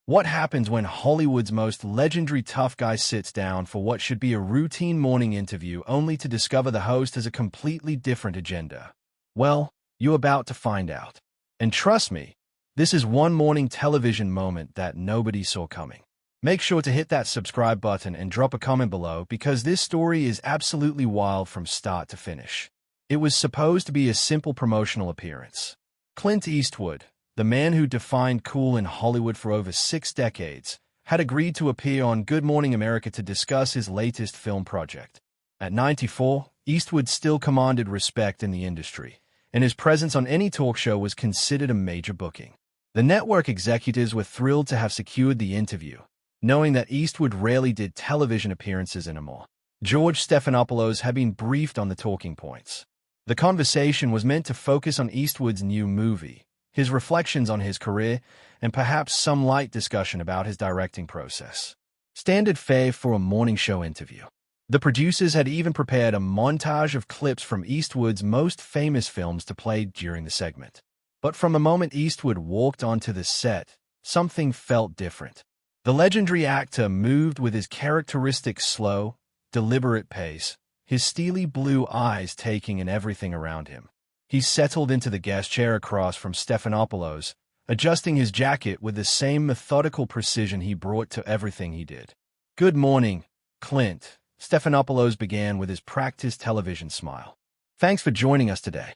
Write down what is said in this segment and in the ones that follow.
What happens when Hollywood's most legendary tough guy sits down for what should be a routine morning interview only to discover the host has a completely different agenda? Well, you're about to find out. And trust me, this is one morning television moment that nobody saw coming. Make sure to hit that subscribe button and drop a comment below because this story is absolutely wild from start to finish. It was supposed to be a simple promotional appearance. Clint Eastwood, the man who defined cool in Hollywood for over 6 decades, had agreed to appear on Good Morning America to discuss his latest film project. At 94, Eastwood still commanded respect in the industry, and his presence on any talk show was considered a major booking. The network executives were thrilled to have secured the interview, knowing that Eastwood rarely did television appearances anymore. George Stephanopoulos had been briefed on the talking points. The conversation was meant to focus on Eastwood's new movie, his reflections on his career, and perhaps some light discussion about his directing process. Standard fare for a morning show interview. The producers had even prepared a montage of clips from Eastwood's most famous films to play during the segment. But from the moment Eastwood walked onto the set, something felt different. The legendary actor moved with his characteristic slow, deliberate pace, his steely blue eyes taking in everything around him. He settled into the guest chair across from Stephanopoulos, adjusting his jacket with the same methodical precision he brought to everything he did. "Good morning, Clint," Stephanopoulos began with his practiced television smile. "Thanks for joining us today."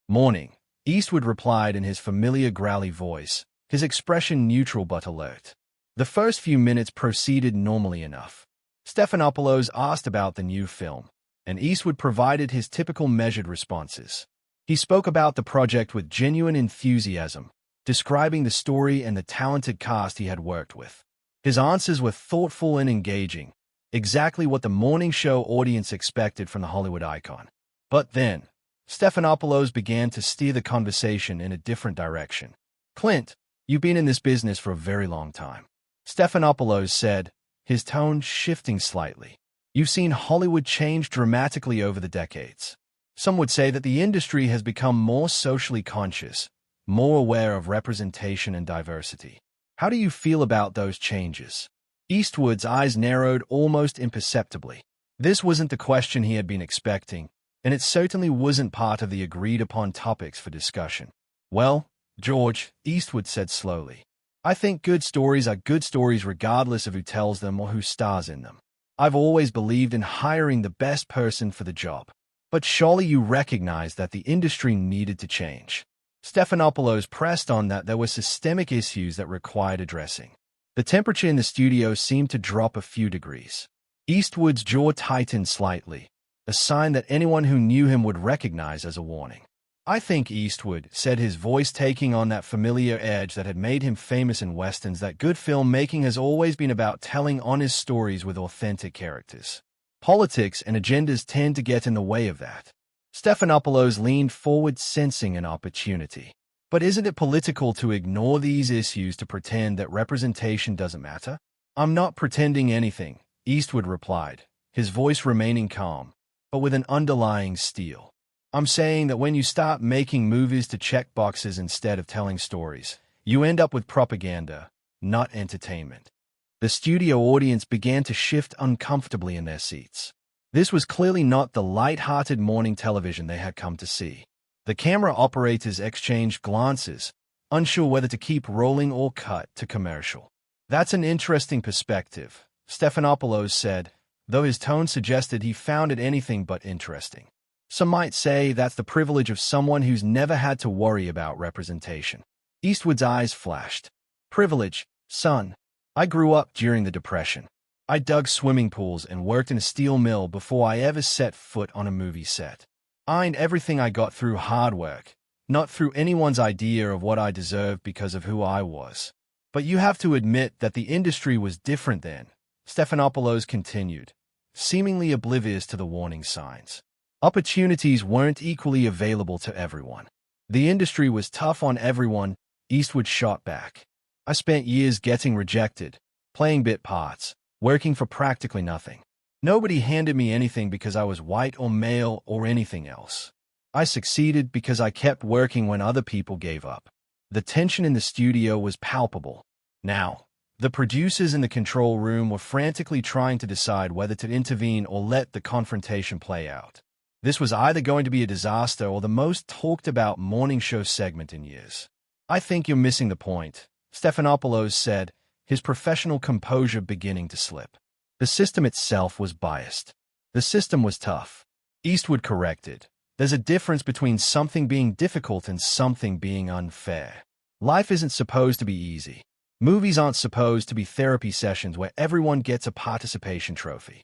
"Morning," Eastwood replied in his familiar growly voice, his expression neutral but alert. The first few minutes proceeded normally enough. Stephanopoulos asked about the new film, and Eastwood provided his typical measured responses. He spoke about the project with genuine enthusiasm, describing the story and the talented cast he had worked with. His answers were thoughtful and engaging, exactly what the morning show audience expected from the Hollywood icon. But then, Stephanopoulos began to steer the conversation in a different direction. "Clint, you've been in this business for a very long time," Stephanopoulos said, his tone shifting slightly. "You've seen Hollywood change dramatically over the decades. Some would say that the industry has become more socially conscious, more aware of representation and diversity. How do you feel about those changes?" Eastwood's eyes narrowed almost imperceptibly. This wasn't the question he had been expecting, and it certainly wasn't part of the agreed-upon topics for discussion. "Well, George," Eastwood said slowly, "I think good stories are good stories regardless of who tells them or who stars in them. I've always believed in hiring the best person for the job. But surely you recognize that the industry needed to change." Stephanopoulos pressed on that there were systemic issues that required addressing. The temperature in the studio seemed to drop a few degrees. Eastwood's jaw tightened slightly, a sign that anyone who knew him would recognize as a warning. "I think," Eastwood said, his voice taking on that familiar edge that had made him famous in westerns, "that good filmmaking has always been about telling honest stories with authentic characters. Politics and agendas tend to get in the way of that." Stephanopoulos leaned forward, sensing an opportunity. "But isn't it political to ignore these issues to pretend that representation doesn't matter?" "I'm not pretending anything," Eastwood replied, his voice remaining calm, but with an underlying steel. "I'm saying that when you start making movies to check boxes instead of telling stories, you end up with propaganda, not entertainment." The studio audience began to shift uncomfortably in their seats. This was clearly not the light-hearted morning television they had come to see. The camera operators exchanged glances, unsure whether to keep rolling or cut to commercial. "That's an interesting perspective," Stephanopoulos said, though his tone suggested he found it anything but interesting. "Some might say that's the privilege of someone who's never had to worry about representation." Eastwood's eyes flashed. "Privilege, son. I grew up during the Depression. I dug swimming pools and worked in a steel mill before I ever set foot on a movie set. I earned everything I got through hard work, not through anyone's idea of what I deserved because of who I was. But you have to admit that the industry was different then," Stephanopoulos continued, seemingly oblivious to the warning signs. "Opportunities weren't equally available to everyone. The industry was tough on everyone," Eastwood shot back. "I spent years getting rejected, playing bit parts, working for practically nothing. Nobody handed me anything because I was white or male or anything else. I succeeded because I kept working when other people gave up." The tension in the studio was palpable. Now, The producers in the control room were frantically trying to decide whether to intervene or let the confrontation play out. This was either going to be a disaster or the most talked-about morning show segment in years. "I think you're missing the point," Stephanopoulos said, his professional composure beginning to slip. "The system itself was biased. The system was tough." Eastwood corrected. "There's a difference between something being difficult and something being unfair. Life isn't supposed to be easy. Movies aren't supposed to be therapy sessions where everyone gets a participation trophy."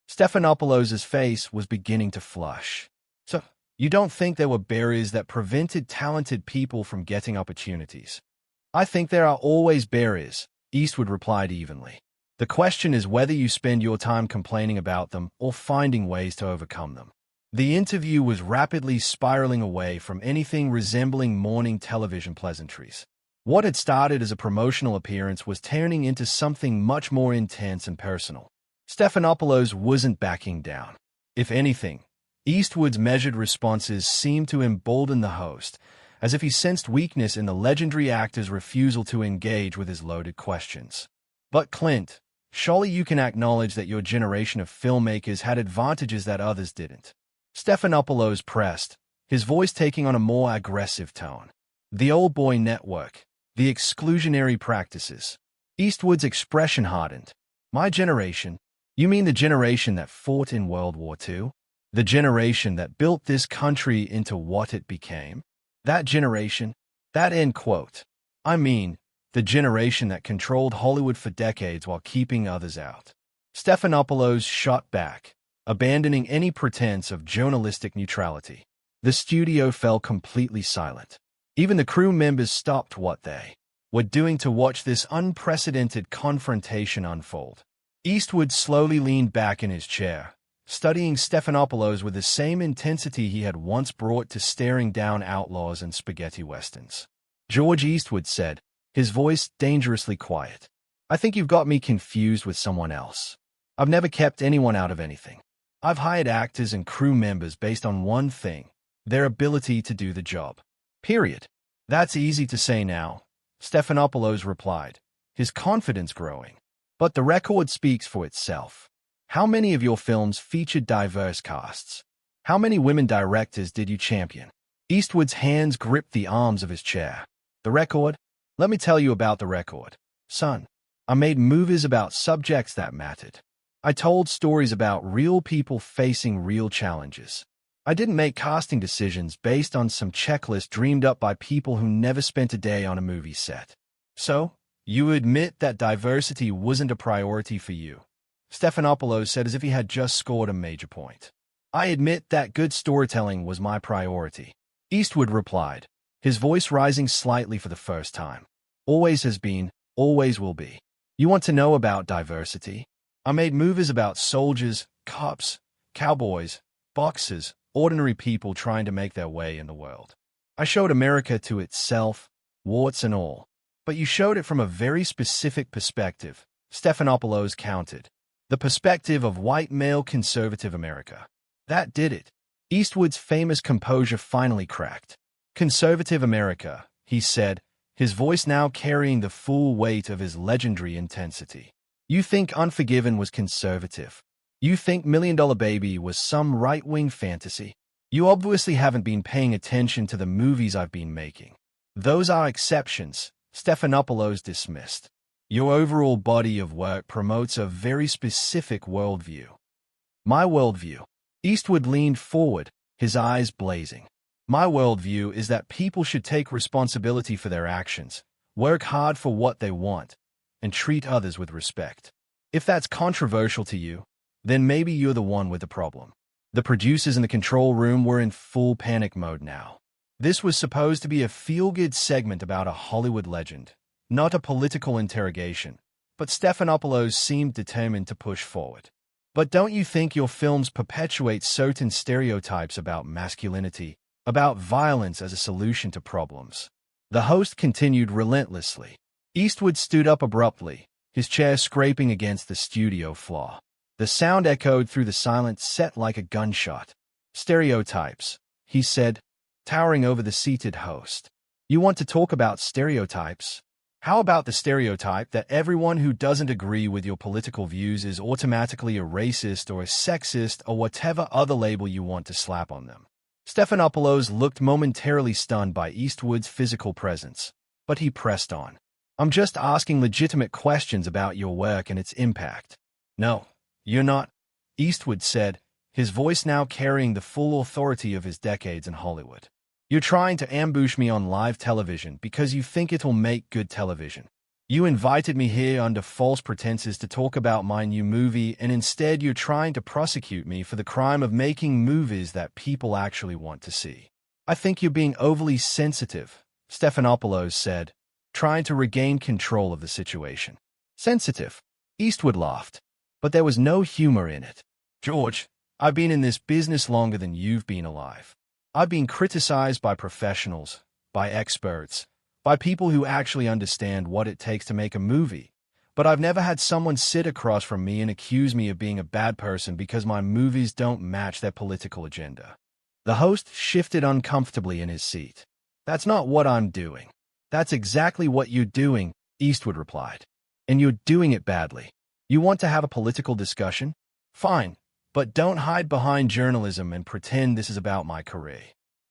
Stephanopoulos' face was beginning to flush. "So, you don't think there were barriers that prevented talented people from getting opportunities?" "I think there are always barriers," Eastwood replied evenly. "The question is whether you spend your time complaining about them or finding ways to overcome them." The interview was rapidly spiraling away from anything resembling morning television pleasantries. What had started as a promotional appearance was turning into something much more intense and personal. Stephanopoulos wasn't backing down. If anything, Eastwood's measured responses seemed to embolden the host, as if he sensed weakness in the legendary actor's refusal to engage with his loaded questions. "But Clint, surely you can acknowledge that your generation of filmmakers had advantages that others didn't." Stephanopoulos pressed, his voice taking on a more aggressive tone. "The old boy network, the exclusionary practices." Eastwood's expression hardened. "My generation? You mean the generation that fought in World War II? The generation that built this country into what it became? That generation?" That end quote. "I mean, the generation that controlled Hollywood for decades while keeping others out." Stephanopoulos shot back, abandoning any pretense of journalistic neutrality. The studio fell completely silent. Even the crew members stopped what they were doing to watch this unprecedented confrontation unfold. Eastwood slowly leaned back in his chair, studying Stephanopoulos with the same intensity he had once brought to staring down outlaws and spaghetti westerns. "George," Eastwood said, his voice dangerously quiet, "I think you've got me confused with someone else. I've never kept anyone out of anything. I've hired actors and crew members based on one thing: their ability to do the job. Period." "That's easy to say now," Stephanopoulos replied, his confidence growing. "But the record speaks for itself. How many of your films featured diverse casts? How many women directors did you champion?" Eastwood's hands gripped the arms of his chair. "The record? Let me tell you about the record. Son, I made movies about subjects that mattered. I told stories about real people facing real challenges. I didn't make casting decisions based on some checklist dreamed up by people who never spent a day on a movie set." "So, you admit that diversity wasn't a priority for you?" Stephanopoulos said as if he had just scored a major point. "I admit that good storytelling was my priority," Eastwood replied, his voice rising slightly for the first time. "Always has been, always will be. You want to know about diversity? I made movies about soldiers, cops, cowboys, boxers, ordinary people trying to make their way in the world. I showed America to itself, warts and all. But you showed it from a very specific perspective," Stephanopoulos countered. "The perspective of white male conservative America. That did it." Eastwood's famous composure finally cracked. "Conservative America," he said, his voice now carrying the full weight of his legendary intensity. "You think Unforgiven was conservative? You think $1 Million Baby was some right-wing fantasy? You obviously haven't been paying attention to the movies I've been making. Those are exceptions," Stephanopoulos dismissed. "Your overall body of work promotes a very specific worldview." "My worldview?" Eastwood leaned forward, his eyes blazing. "My worldview is that people should take responsibility for their actions, work hard for what they want, and treat others with respect. If that's controversial to you, then maybe you're the one with the problem." The producers in the control room were in full panic mode now. This was supposed to be a feel-good segment about a Hollywood legend, not a political interrogation, but Stephanopoulos seemed determined to push forward. "But don't you think your films perpetuate certain stereotypes about masculinity, about violence as a solution to problems?" The host continued relentlessly. Eastwood stood up abruptly, his chair scraping against the studio floor. The sound echoed through the silence set like a gunshot. "Stereotypes," he said, towering over the seated host. "You want to talk about stereotypes? How about the stereotype that everyone who doesn't agree with your political views is automatically a racist or a sexist or whatever other label you want to slap on them? Stephanopoulos looked momentarily stunned by Eastwood's physical presence, but he pressed on. I'm just asking legitimate questions about your work and its impact. No, you're not, Eastwood said, his voice now carrying the full authority of his decades in Hollywood. You're trying to ambush me on live television because you think it'll make good television. You invited me here under false pretenses to talk about my new movie, and instead you're trying to prosecute me for the crime of making movies that people actually want to see. I think you're being overly sensitive, Stephanopoulos said, trying to regain control of the situation. Sensitive? Eastwood laughed, but there was no humor in it. George, I've been in this business longer than you've been alive. I've been criticized by professionals, by experts, by people who actually understand what it takes to make a movie, but I've never had someone sit across from me and accuse me of being a bad person because my movies don't match their political agenda. The host shifted uncomfortably in his seat. That's not what I'm doing. That's exactly what you're doing, Eastwood replied. And you're doing it badly. You want to have a political discussion? Fine. But don't hide behind journalism and pretend this is about my career.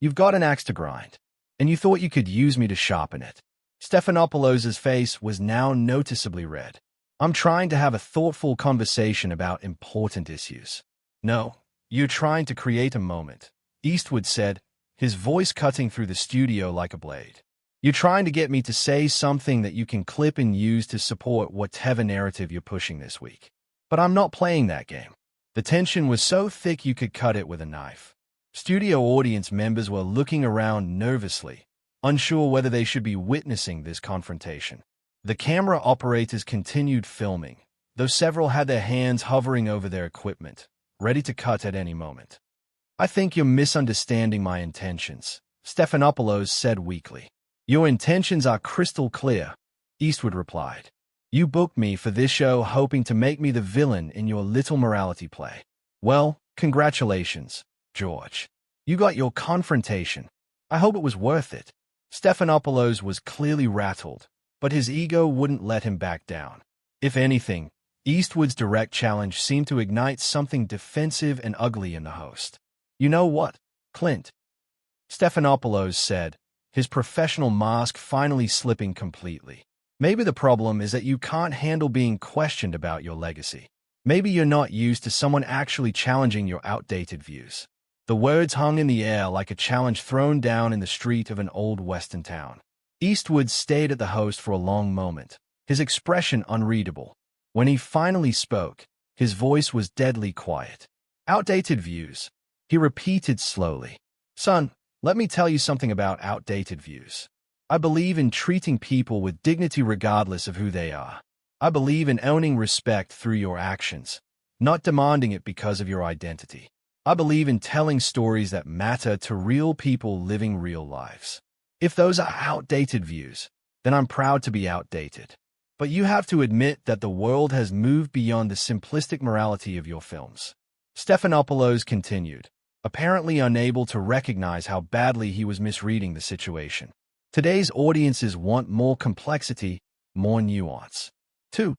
You've got an axe to grind, and you thought you could use me to sharpen it. Stephanopoulos' face was now noticeably red. I'm trying to have a thoughtful conversation about important issues. No, you're trying to create a moment, Eastwood said, his voice cutting through the studio like a blade. You're trying to get me to say something that you can clip and use to support whatever narrative you're pushing this week. But I'm not playing that game. The tension was so thick you could cut it with a knife. Studio audience members were looking around nervously, unsure whether they should be witnessing this confrontation. The camera operators continued filming, though several had their hands hovering over their equipment, ready to cut at any moment. I think you're misunderstanding my intentions, Stephanopoulos said weakly. Your intentions are crystal clear, Eastwood replied. You booked me for this show hoping to make me the villain in your little morality play. Well, congratulations, George. You got your confrontation. I hope it was worth it. Stephanopoulos was clearly rattled, but his ego wouldn't let him back down. If anything, Eastwood's direct challenge seemed to ignite something defensive and ugly in the host. You know what, Clint? Stephanopoulos said, his professional mask finally slipping completely. Maybe the problem is that you can't handle being questioned about your legacy. Maybe you're not used to someone actually challenging your outdated views. The words hung in the air like a challenge thrown down in the street of an old western town. Eastwood stayed at the host for a long moment, his expression unreadable. When he finally spoke, his voice was deadly quiet. Outdated views, he repeated slowly. Son, let me tell you something about outdated views. I believe in treating people with dignity regardless of who they are. I believe in owning respect through your actions, not demanding it because of your identity. I believe in telling stories that matter to real people living real lives. If those are outdated views, then I'm proud to be outdated. But you have to admit that the world has moved beyond the simplistic morality of your films. Stephanopoulos continued, apparently unable to recognize how badly he was misreading the situation. Today's audiences want more complexity, more nuance. Two.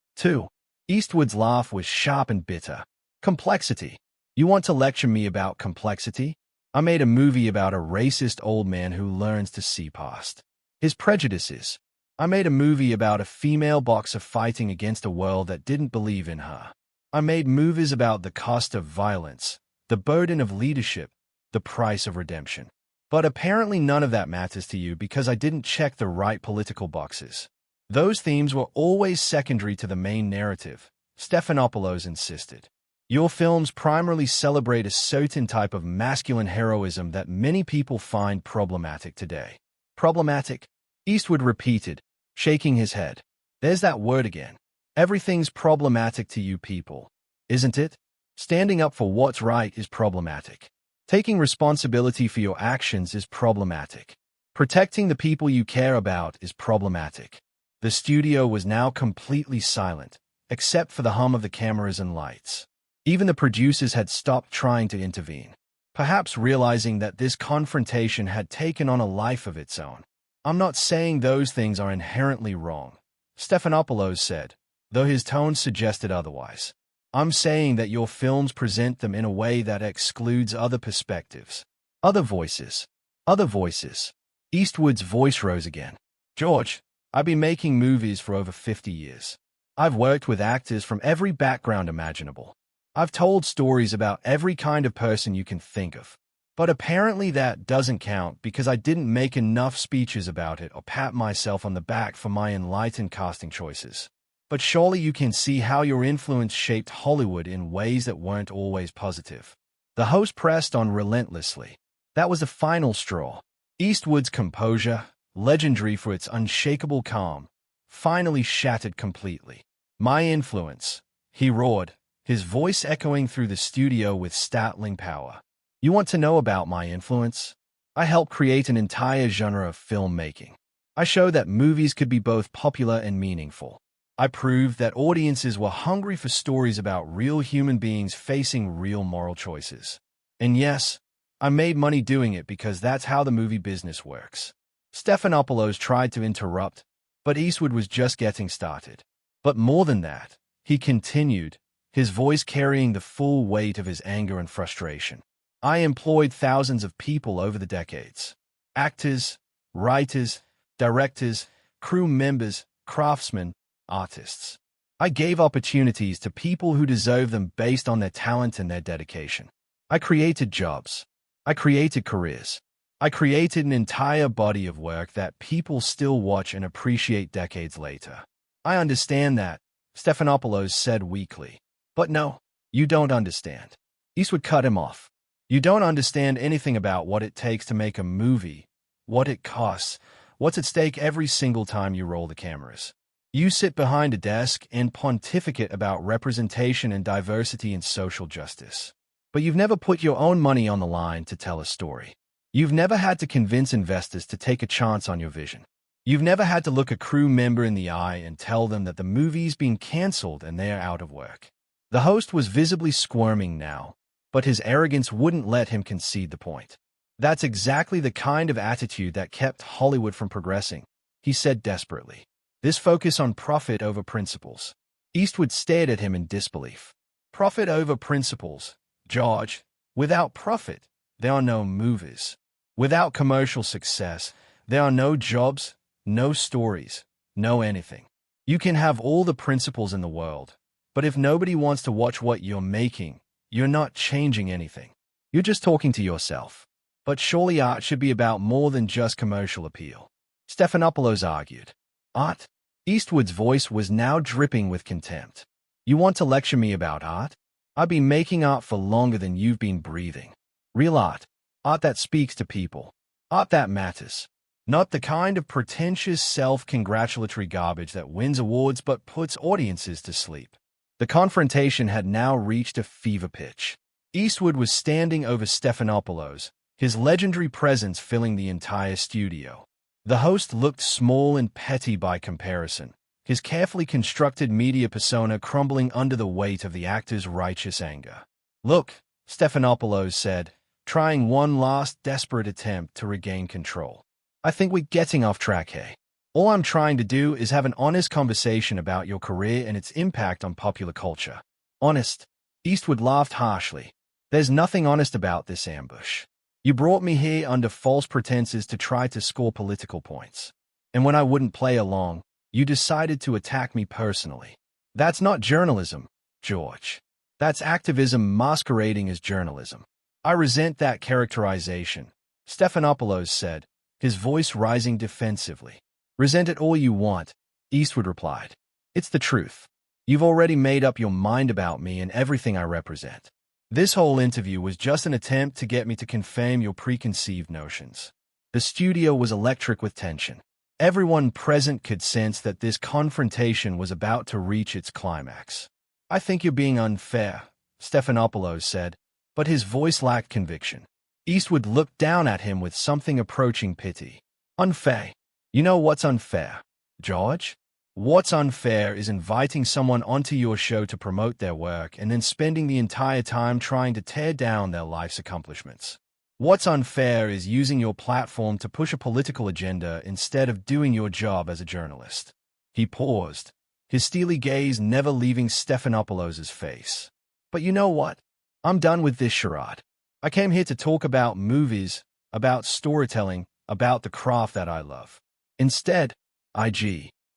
Eastwood's laugh was sharp and bitter. Complexity. You want to lecture me about complexity? I made a movie about a racist old man who learns to see past his prejudices. I made a movie about a female boxer fighting against a world that didn't believe in her. I made movies about the cost of violence, the burden of leadership, the price of redemption. But apparently none of that matters to you because I didn't check the right political boxes. Those themes were always secondary to the main narrative, Stephanopoulos insisted. Your films primarily celebrate a certain type of masculine heroism that many people find problematic today. Problematic? Eastwood repeated, shaking his head. There's that word again. Everything's problematic to you people, isn't it? Standing up for what's right is problematic. Taking responsibility for your actions is problematic. Protecting the people you care about is problematic. The studio was now completely silent, except for the hum of the cameras and lights. Even the producers had stopped trying to intervene, perhaps realizing that this confrontation had taken on a life of its own. I'm not saying those things are inherently wrong, Stephanopoulos said, though his tone suggested otherwise. I'm saying that your films present them in a way that excludes other perspectives. Other voices. Other voices. Eastwood's voice rose again. George, I've been making movies for over 50 years. I've worked with actors from every background imaginable. I've told stories about every kind of person you can think of. But apparently that doesn't count because I didn't make enough speeches about it or pat myself on the back for my enlightened casting choices. But surely you can see how your influence shaped Hollywood in ways that weren't always positive. The host pressed on relentlessly. That was the final straw. Eastwood's composure, legendary for its unshakable calm, finally shattered completely. My influence, he roared, his voice echoing through the studio with startling power. You want to know about my influence? I helped create an entire genre of filmmaking. I showed that movies could be both popular and meaningful. I proved that audiences were hungry for stories about real human beings facing real moral choices. And yes, I made money doing it because that's how the movie business works. Stephanopoulos tried to interrupt, but Eastwood was just getting started. But more than that, he continued, his voice carrying the full weight of his anger and frustration. I employed thousands of people over the decades. Actors, writers, directors, crew members, craftsmen, artists. I gave opportunities to people who deserve them based on their talent and their dedication. I created jobs. I created careers. I created an entire body of work that people still watch and appreciate decades later. I understand that, Stephanopoulos said weakly. But no, you don't understand. Eastwood cut him off. You don't understand anything about what it takes to make a movie, what it costs, what's at stake every single time you roll the cameras. You sit behind a desk and pontificate about representation and diversity and social justice. But you've never put your own money on the line to tell a story. You've never had to convince investors to take a chance on your vision. You've never had to look a crew member in the eye and tell them that the movie's been cancelled and they're out of work. The host was visibly squirming now, but his arrogance wouldn't let him concede the point. That's exactly the kind of attitude that kept Hollywood from progressing, he said desperately. This focus on profit over principles. Eastwood stared at him in disbelief. Profit over principles, George. Without profit, there are no movies. Without commercial success, there are no jobs, no stories, no anything. You can have all the principles in the world, but if nobody wants to watch what you're making, you're not changing anything. You're just talking to yourself. But surely art should be about more than just commercial appeal. Stephanopoulos argued. Art? Eastwood's voice was now dripping with contempt. You want to lecture me about art? I've been making art for longer than you've been breathing. Real art. Art that speaks to people. Art that matters. Not the kind of pretentious self-congratulatory garbage that wins awards but puts audiences to sleep. The confrontation had now reached a fever pitch. Eastwood was standing over Stephanopoulos, his legendary presence filling the entire studio. The host looked small and petty by comparison, his carefully constructed media persona crumbling under the weight of the actor's righteous anger. Look, Stephanopoulos said, trying one last desperate attempt to regain control. I think we're getting off track here. All I'm trying to do is have an honest conversation about your career and its impact on popular culture. Honest? Eastwood laughed harshly. There's nothing honest about this ambush. You brought me here under false pretenses to try to score political points. And when I wouldn't play along, you decided to attack me personally. That's not journalism, George. That's activism masquerading as journalism. I resent that characterization, Stephanopoulos said, his voice rising defensively. Resent it all you want, Eastwood replied. It's the truth. You've already made up your mind about me and everything I represent. This whole interview was just an attempt to get me to confirm your preconceived notions. The studio was electric with tension. Everyone present could sense that this confrontation was about to reach its climax. I think you're being unfair, Stephanopoulos said, but his voice lacked conviction. Eastwood looked down at him with something approaching pity. Unfair? You know what's unfair, George? What's unfair is inviting someone onto your show to promote their work and then spending the entire time trying to tear down their life's accomplishments. What's unfair is using your platform to push a political agenda instead of doing your job as a journalist. He paused, his steely gaze never leaving Stephanopoulos' face. But you know what? I'm done with this charade. I came here to talk about movies, about storytelling, about the craft that I love. Instead, IG.